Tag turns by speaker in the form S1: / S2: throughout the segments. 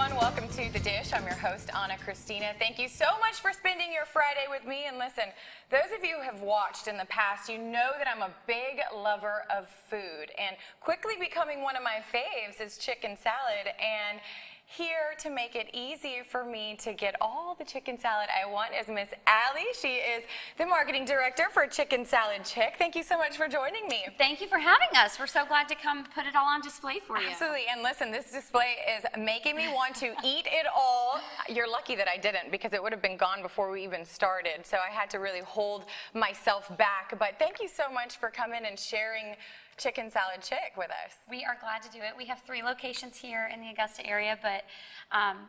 S1: everyone. Welcome to The Dish. I'm your host, Anna Christina. Thank you so much for spending your Friday with me. And listen, those of you who have watched in the past, you know that I'm a big lover of food. And quickly becoming one of my faves is chicken salad. And here to make it easy for me to get all the chicken salad I want is Miss Allie. She is the marketing director for Chicken Salad Chick. Thank you so much for joining me.
S2: Thank you for having us. We're so glad to come put it all on display for you.
S1: Absolutely. And listen, this display is making me want to eat it all. You're lucky that I didn't, because it would have been gone before we even started. So I had to really hold myself back. But thank you so much for coming and sharing Chicken Salad Chick with us.
S2: We are glad to do it. We have 3 locations here in the Augusta area, but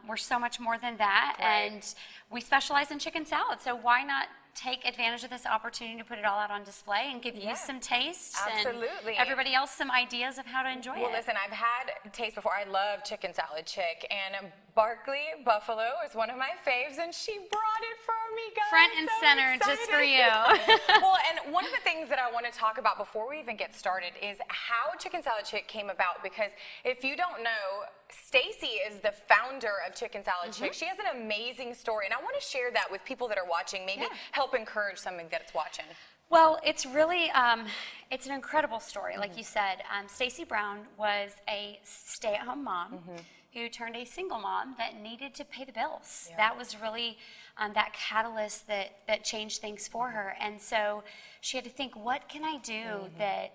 S2: we're so much more than that.
S1: Right.
S2: And we specialize in chicken salad, so why not take advantage of this opportunity to put it all out on display and give you some tastes.
S1: Absolutely.
S2: And everybody else some ideas of how to enjoy it.
S1: Well, listen, I've had taste before. I love Chicken Salad Chick, and Barkley Buffalo is one of my faves, and she brought it for me, guys.
S2: Front and
S1: so
S2: center,
S1: excited.
S2: just for you.
S1: Well, and one of the things that I want to talk about before we even get started is how Chicken Salad Chick came about, because if you don't know, Stacy is the founder of Chicken Salad Chick. She has an amazing story, and I want to share that with people that are watching, maybe help encourage somebody that's watching.
S2: Well, it's really, it's an incredible story. Like you said, Stacy Brown was a stay-at-home mom who turned a single mom that needed to pay the bills.
S1: Yeah.
S2: That was really that catalyst that changed things for her. And so she had to think, what can I do that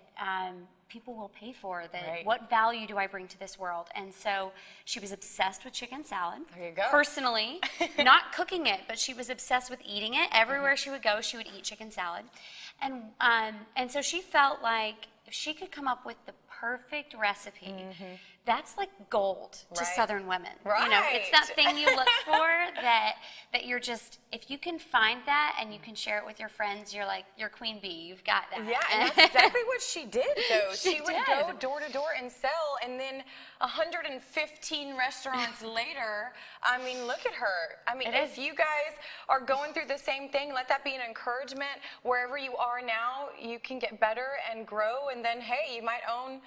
S2: people will pay for, that what value do I bring to this world? And so she was obsessed with chicken salad.
S1: There you go.
S2: Personally, not cooking it, but she was obsessed with eating it. Everywhere she would go, she would eat chicken salad. And so she felt like if she could come up with the perfect recipe, that's like gold to Southern women.
S1: Right.
S2: You know, it's that thing you look for that you're just, if you can find that and you can share it with your friends, you're like, you're queen bee, you've got that.
S1: Yeah, and that's exactly what she did, though. She would
S2: did.
S1: go door to door and sell, and then 115 restaurants later, I mean, look at her. I mean, if you guys are going through the same thing, let that be an encouragement. Wherever you are now, you can get better and grow, and then, hey, you might own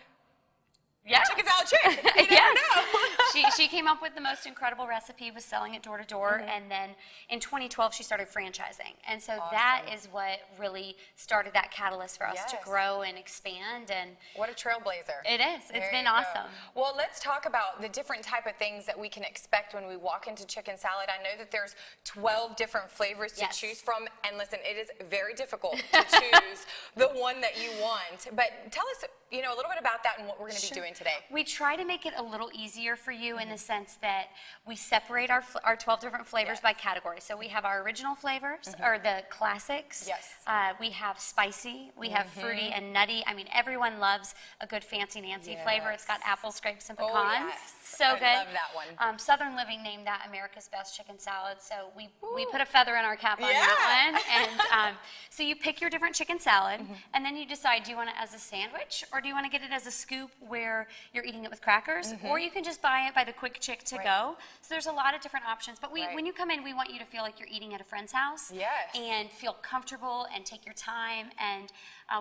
S1: Chicken Salad Chick. You never know.
S2: She came up with the most incredible recipe, was selling it door to door, and then in 2012 she started franchising. And so that is what really started that catalyst for us to grow and expand. And
S1: what a trailblazer.
S2: It is. It's been awesome.
S1: Well, let's talk about the different type of things that we can expect when we walk into chicken salad. I know that there's 12 different flavors to choose from, and listen, it is very difficult to choose the one that you want. But tell us, a little bit about that and what we're going to be doing today.
S2: We try to make it a little easier for you in the sense that we separate our 12 different flavors by category. So we have our original flavors, or the classics.
S1: Yes.
S2: We have spicy, we have fruity and nutty. I mean, everyone loves a good Fancy Nancy flavor. It's got apples, grapes, and pecans.
S1: Oh, yes.
S2: So good.
S1: I love that one.
S2: Southern Living named that America's Best Chicken Salad. So we put a feather in our cap on that one. And so you pick your different chicken salad, and then you decide, do you want it as a sandwich, or do you want to get it as a scoop where you're eating it with crackers, or you can just buy it by the Quick Chick to go. So there's a lot of different options. But when you come in, we want you to feel like you're eating at a friend's house. And feel comfortable and take your time. And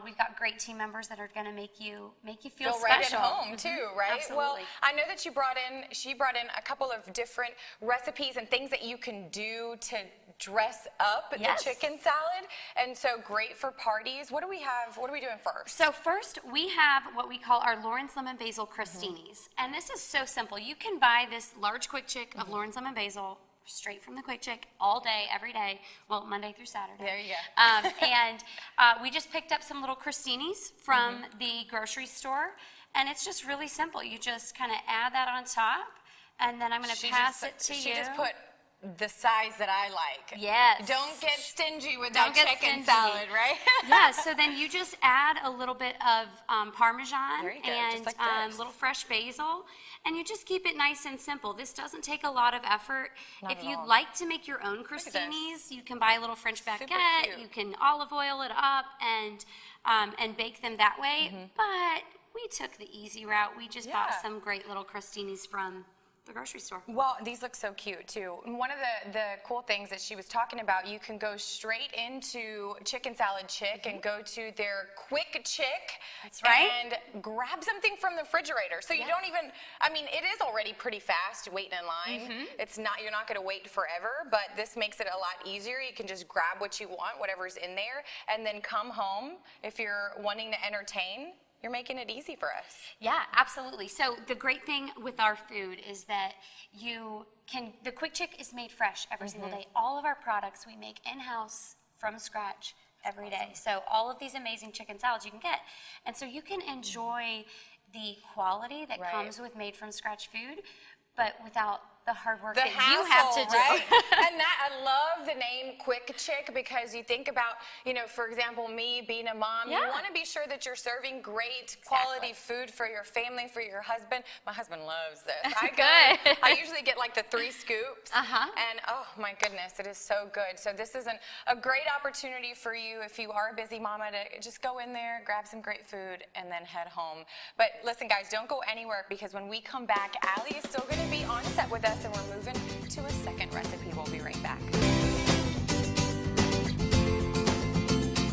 S2: we've got great team members that are going to make you feel special.
S1: Right at home too, right?
S2: Absolutely.
S1: Well, I know that she brought in a couple of different recipes and things that you can do to dress up the chicken salad, and so great for parties. What do we have? What are we doing first?
S2: So first, we have what we call our Lawrence Lemon Basil Crostinis, and this is so simple. You can buy this large Quick Chick of Lawrence Lemon Basil straight from the Quick Chick all day, every day, well, Monday through Saturday.
S1: There you go.
S2: And we just picked up some little crostinis from the grocery store, and it's just really simple. You just kind of add that on top, and then I'm going to pass it to you.
S1: She just put the size that I like.
S2: Yes.
S1: Don't get stingy with that chicken salad, right?
S2: Yeah, so then you just add a little bit of Parmesan and
S1: like
S2: little fresh basil, and you just keep it nice and simple. This doesn't take a lot of effort. If you'd like to make your own crostinis, you can buy a little French baguette, you can olive oil it up and bake them that way, but we took the easy route. We just bought some great little crostinis from the grocery store.
S1: Well, these look so cute too. And one of the cool things that she was talking about, you can go straight into Chicken Salad Chick and go to their Quick Chick.
S2: That's right.
S1: And grab something from the refrigerator. So you don't even, I mean, it is already pretty fast waiting in line. It's not, you're not going to wait forever, but this makes it a lot easier. You can just grab what you want, whatever's in there, and then come home if you're wanting to entertain. You're making it easy for us.
S2: Yeah, absolutely. So the great thing with our food is that the Quick Chick is made fresh every single day. All of our products we make in-house from scratch every day. So all of these amazing chicken salads you can get. And so you can enjoy the quality that comes with made from scratch food, but without the hard work that you have to do.
S1: Right? And that, I love the name Quick Chick because you think about, you know, for example, me being a mom, you want to be sure that you're serving great quality food for your family, for your husband. My husband loves this. I usually get like the 3 scoops. And oh my goodness, it is so good. So this is a great opportunity for you if you are a busy mama to just go in there, grab some great food, and then head home. But listen, guys, don't go anywhere because when we come back, Allie is still going to be on set with us. And we're moving to a second recipe. We'll be right back.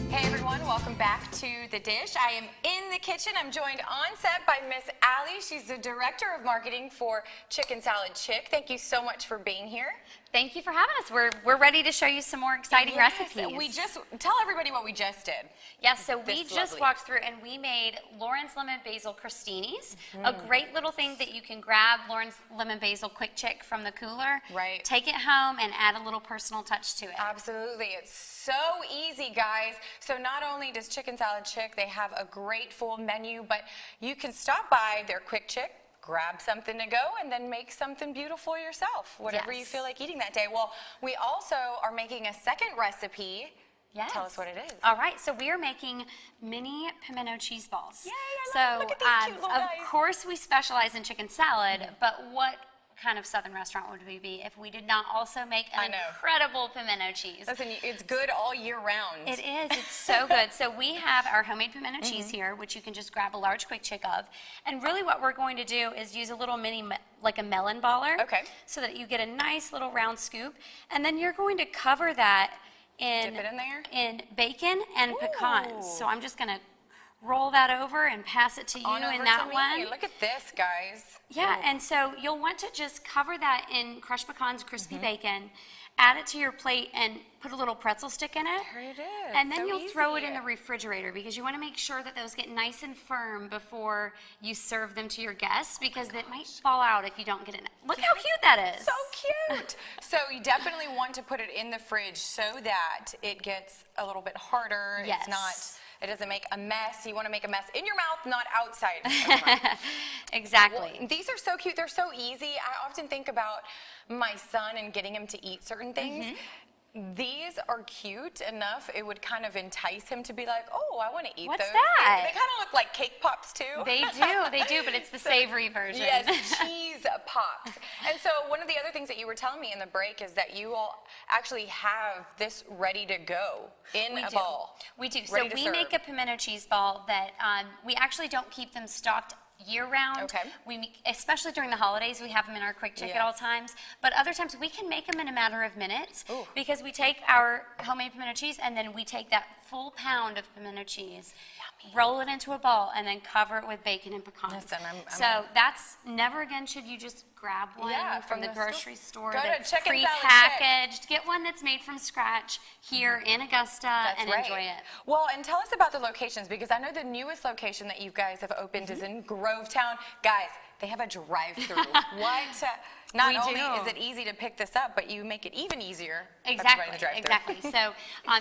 S1: Hey everyone, welcome back to The Dish. I am in the kitchen. I'm joined on set by Miss Allie. She's the Director of Marketing for Chicken Salad Chick. Thank you so much for being here.
S2: Thank you for having us. We're ready to show you some more exciting recipes.
S1: We just tell everybody what we just did.
S2: Yes, so we just walked through and we made Lauren's Lemon Basil Crostinis, a great little thing that you can grab Lauren's Lemon Basil Quick Chick from the cooler, take it home and add a little personal touch to it.
S1: Absolutely. It's so easy, guys. So not only does Chicken Salad Chick, they have a great full menu, but you can stop by their Quick Chick, grab something to go, and then make something beautiful yourself, whatever you feel like eating that day. Well, we also are making a second recipe.
S2: Yes.
S1: Tell us what it is.
S2: All right, so we are making mini pimento cheese balls.
S1: Yay, I love, look at these cute little guys.
S2: Of course we specialize in chicken salad, but what kind of southern restaurant would we be if we did not also make an incredible pimento cheese?
S1: Listen, it's good all year round.
S2: It is. It's so good. So we have our homemade pimento cheese here, which you can just grab a large Quick Chick of. And really what we're going to do is use a little mini, like a melon baller.
S1: Okay.
S2: So that you get a nice little round scoop. And then you're going to cover that
S1: Dip it in there?
S2: In bacon and pecans. So I'm just going to roll that over and pass it to you in that one.
S1: Look at this, guys.
S2: Yeah, and so you'll want to just cover that in crushed pecans, crispy bacon, add it to your plate, and put a little pretzel stick in it.
S1: There it is.
S2: And then you'll throw it in the refrigerator because you want to make sure that those get nice and firm before you serve them to your guests because it might fall out if you don't get it. Look how cute that is.
S1: So cute. So you definitely want to put it in the fridge so that it gets a little bit harder.
S2: Yes.
S1: It's not... It doesn't make a mess. You want to make a mess in your mouth, not outside of your mouth.
S2: Exactly.
S1: Well, these are so cute. They're so easy. I often think about my son and getting him to eat certain things. These are cute enough, it would kind of entice him to be like, oh, I want to eat
S2: What's
S1: those.
S2: that?
S1: They kind of look like cake pops too.
S2: They do, but it's the savory version.
S1: Yes, cheese pops. And so one of the other things that you were telling me in the break is that you all actually have this ready to go in a ball.
S2: We do. So we make a pimento cheese ball that we actually don't keep them stocked year-round.
S1: Okay.
S2: Especially during the holidays, we have them in our Quick Chick at all times. But other times, we can make them in a matter of minutes because we take our homemade pimento cheese and then we take that full pound of pimento cheese, roll it into a ball, and then cover it with bacon and pecans.
S1: Listen,
S2: so that's never again should you just grab one from the grocery store
S1: Go
S2: that's
S1: to Chicken Salad
S2: pre-packaged. Get one that's made from scratch here in Augusta and enjoy it.
S1: Well, and tell us about the locations because I know the newest location that you guys have opened is in Grovetown. Guys, they have a drive-through. What? Not only is it easy to pick this up, but you make it even easier.
S2: Exactly. So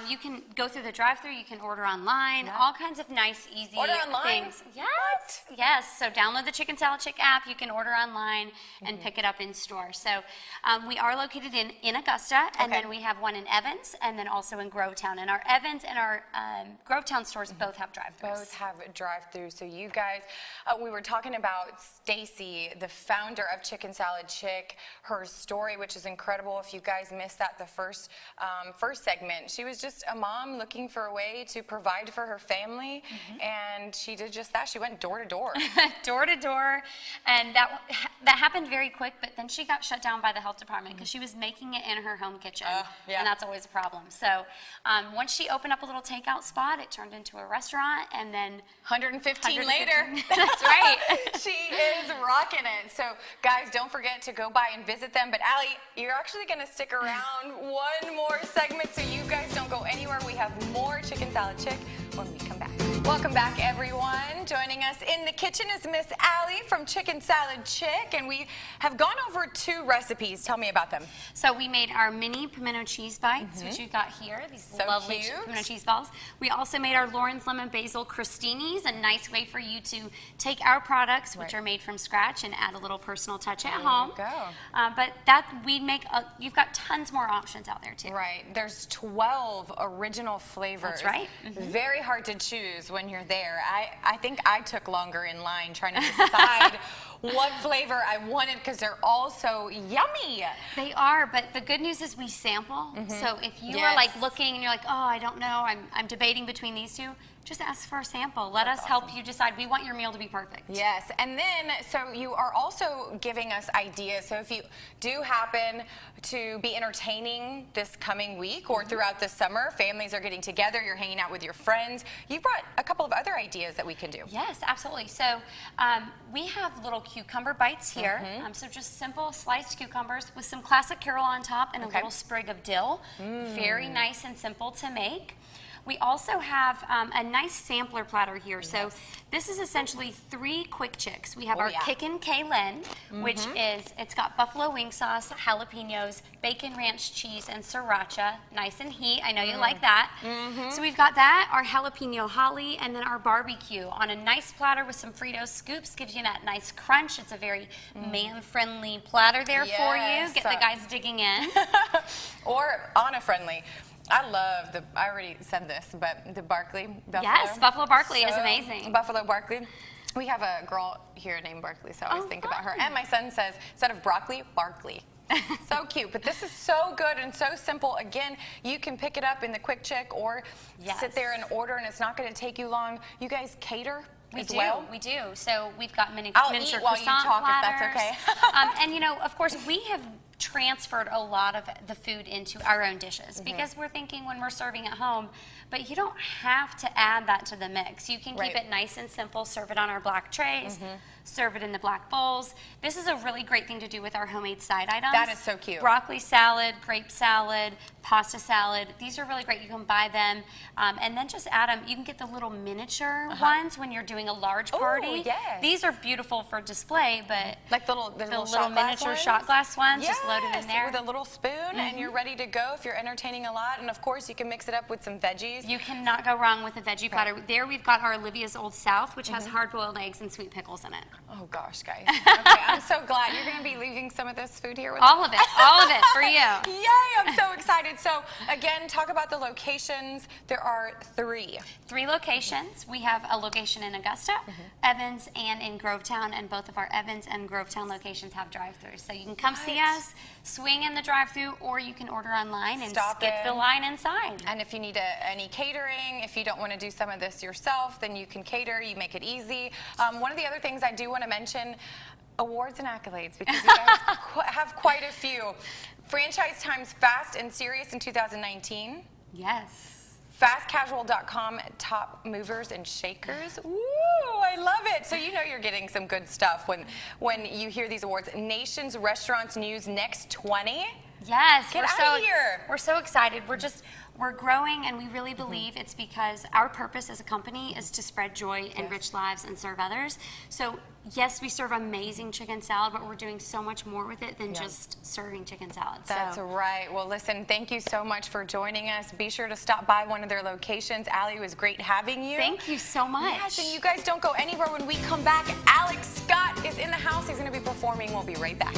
S2: you can go through the drive-through. You can order online. All kinds of nice, easy things. Yes. Yes. So download the Chicken Salad Chick app. You can order online and pick it up in store. So we are located in Augusta, and then we have one in Evans, and then also in Grovetown. And our Evans and our Grovetown stores both have drive-throughs.
S1: Both have drive-throughs. So you guys, we were talking about Stacy, the founder of Chicken Salad Chick. chick, her story, which is incredible. If you guys missed that, the first segment, she was just a mom looking for a way to provide for her family, and she did just that. She went door to door.
S2: Door to door, and that happened very quick, but then she got shut down by the health department because she was making it in her home kitchen, and that's always a problem. So once she opened up a little takeout spot, it turned into a restaurant, and then
S1: 115 later.
S2: That's right.
S1: She is rocking it. So guys, don't forget to go by and visit them. But Allie, you're actually going to stick around one more segment, so you guys don't go anywhere. We have more Chicken Salad Chick when we come back. Welcome back, everyone. Joining us in the kitchen is Miss Allie from Chicken Salad Chick, and we have gone over 2 recipes. Tell me about them.
S2: So we made our mini pimento cheese bites, which you got here, these lovely pimento cheese balls. We also made our Lauren's Lemon Basil crostinis, a nice way for you to take our products, which are made from scratch, and add a little personal touch at home.
S1: There you go.
S2: But that we make, you've got tons more options out there too.
S1: Right. There's 12 original flavors.
S2: That's right.
S1: Very hard to choose when you're there. I think I took longer in line trying to decide what flavor I wanted because they're all so yummy.
S2: They are, but the good news is we sample. So if you are like looking and you're like, oh, I don't know, I'm debating between these 2, just ask for a sample. Let us help you decide. We want your meal to be perfect.
S1: Yes, and then, so you are also giving us ideas. So if you do happen to be entertaining this coming week or throughout the summer, families are getting together, you're hanging out with your friends, you brought a couple of other ideas that we can do.
S2: Yes, absolutely. So we have little cucumber bites here. So just simple sliced cucumbers with some classic Carol on top and a little sprig of dill. Very nice and simple to make. We also have a nice sampler platter here. So this is essentially 3 quick chicks. We have our Kickin' Kalen, which is, it's got buffalo wing sauce, jalapenos, bacon ranch cheese, and sriracha. Nice and heat. I know you like that. So we've got that, our jalapeno holly, and then our barbecue on a nice platter with some Fritos scoops. Gives you that nice crunch. It's a very man-friendly platter there for you. Get the guys digging in.
S1: Or Anna-friendly. I already said this, but the Barkley Buffalo.
S2: Yes, Buffalo Barkley is amazing.
S1: Buffalo Barkley. We have a girl here named Barkley, so I always think about her. And my son says, instead of broccoli, Barkley. So cute. But this is so good and so simple. Again, you can pick it up in the Quick Chick or sit there and order, and it's not going to take you long. You guys cater? We
S2: do. So we've got miniature
S1: croissant
S2: platters.
S1: I'll eat while you talk, if that's okay.
S2: And you know, of course, we have transferred a lot of the food into our own dishes because we're thinking when we're serving at home, but you don't have to add that to the mix. You can keep it nice and simple, serve it on our black trays, serve it in the black bowls. This is a really great thing to do with our homemade side items.
S1: That is so cute.
S2: Broccoli salad, grape salad, pasta salad. These are really great. You can buy them and then just add them. You can get the little miniature ones when you're doing a large party. These are beautiful for display, but
S1: like the little
S2: miniature shot glass ones, just loaded in there.
S1: With a little spoon and you're ready to go if you're entertaining a lot. And of course, you can mix it up with some veggies.
S2: You cannot go wrong with a veggie platter. There we've got our Olivia's Old South, which has hard-boiled eggs and sweet pickles in it.
S1: Oh gosh, guys. Okay, I'm so glad you're going to be leaving some of this food here with
S2: all of it for you.
S1: Yay, I'm so excited. So again, talk about the locations. There are 3
S2: locations. We have a location in Augusta, Evans, and in Grovetown, and both of our Evans and Grovetown locations have drive-thrus. So you can come see us, swing in the drive-thru, or you can order online and skip the line inside.
S1: And if you need any catering, if you don't want to do some of this yourself, then you can cater. You make it easy. One of the other things I do want to mention, awards and accolades, because you guys have quite a few. Franchise Times Fast and Serious in 2019.
S2: Yes.
S1: FastCasual.com top movers and shakers. Ooh, I love it. So you know you're getting some good stuff when you hear these awards. Nation's Restaurants News Next 20.
S2: Yes,
S1: Get out of here.
S2: We're so excited. We're growing, and we really believe it's because our purpose as a company is to spread joy, enrich lives, and serve others. So yes, we serve amazing chicken salad, but we're doing so much more with it than just serving chicken salad.
S1: That's right. Well, listen, thank you so much for joining us. Be sure to stop by one of their locations. Allie, it was great having you.
S2: Thank you so much.
S1: Yes, and you guys don't go anywhere. When we come back, Alex Scott is in the house. He's going to be performing. We'll be right back.